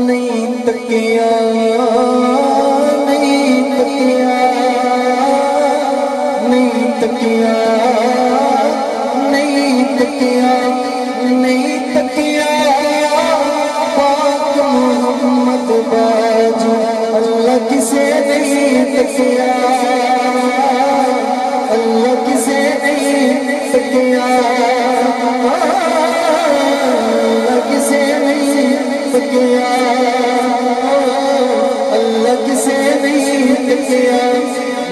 نہیں تکیا نہیں تکیا نہیں تکیا نہیں تکیا نہیں تکیا پاک محمد باجو اللہ کسے نہیں تکیا اللہ کسے نہیں تکیا اللہ کسے نہیں تکیا اللہ کسے نہیں تکیا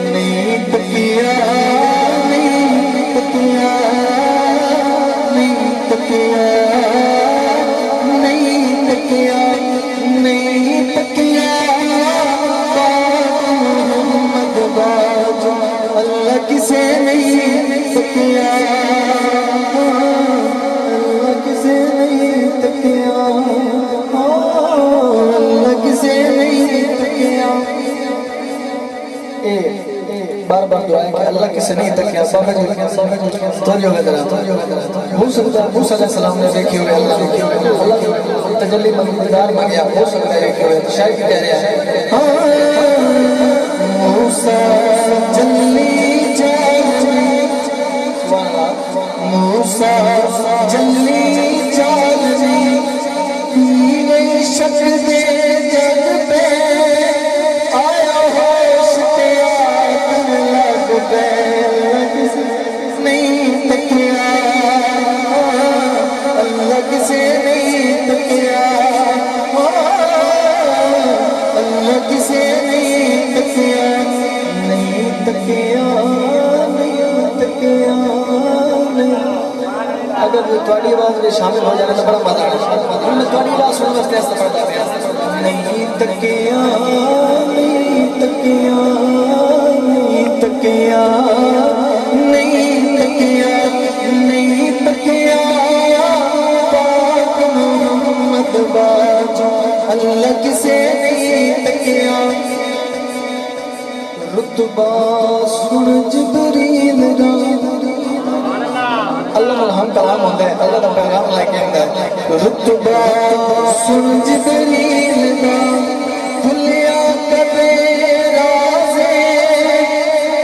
نہیں تکیا نہیں تکیا نہیں تکیا نہیں تکیا نہیں تکیا پاک محمد باجو اللہ کسے نہیں تکیا اللہ کسے نہیں تکیا اللہ کسے نہیں تکیا بار بار دعائیں کہ اللہ کسے نہیں تکیا توجہ کا ذرا ہو سکتا ہے موسیٰ علیہ السلام نے دیکھی ہوئے اللہ تجلی مقدار مانگیا ہو سکتا ہے دیکھی ہوئے شاید کہہ رہا ہے موسیٰ جلی جالی موسیٰ جلی جالی پیوے شک دے جگ پہ آیا ہوش تے آدم لگ پہ نہیں تکیا اللہ کسے نہیں تکیا اللہ کسے نہیں تکیا نہیں تکیا نہیں تکیا اگر تھوڑی آواز میں شامل ہو جائے تو بڑا مزہ آئے میں تھوڑی آواز سننے واسطے ایسا پڑھتا ہے نہیں تکیا نہیں تکیا نہیں تکیا نہیں تکیا نہیں تکیا پاک محمد باجو اللہ کسے نہیں تکیا رتبہ سن جبریل دا اللہ نے ہم کلام ہوتا ہے اللہ کا پیغام لے کے آتا ہے رتبہ سن جبریل دا بھلیا کبے رازے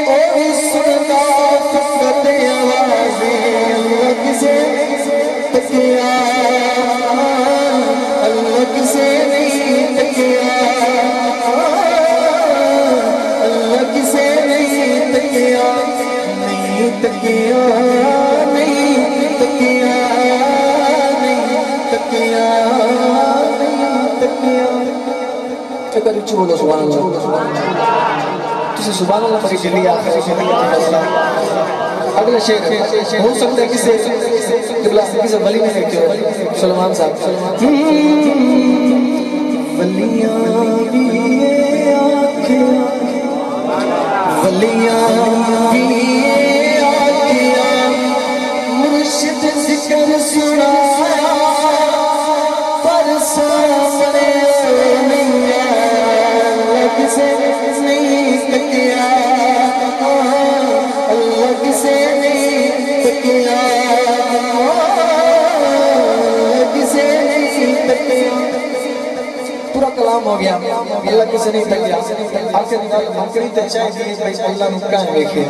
اور سنتا فقط آوازیں اللہ کسے تکیا اللہ کسے نہیں تکیا اللہ کسے نہیں تکیا نہیں تکیا نہیں تکیا نہیں تکیا نہیں تکیا ایک بار اچھی بولو سبحان اللہ تسے سبحان اللہ پڑھی جلی آخر اگلا شیخ ہو سکتا ہے کسے ولی میں دیکھتے ہو سلمان صاحب ولیاں بھی آنکھیں ولیاں بھی آنکھیں مرشد ذکر سنایا پر سامنے نہیں اللہ کسے نہیں تکیا اللہ کسے نہیں تکیا اللہ کسے نہیں تکیا پورا کلام ہو گیا اللہ کسے نہیں تکیا آخری تچائی دیئے بھائی اللہ نکاہ دیکھے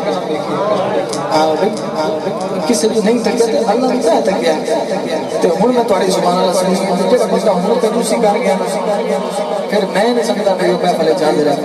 کسے نہیں تکیا تو اللہ نکاہ تکیا تو ہن میں توڑی سبحان اللہ سنی مجھے بتا ہوں کہ دوسری کار گیا پھر میں نے سمجھا میں پہلے چاہ دے رہا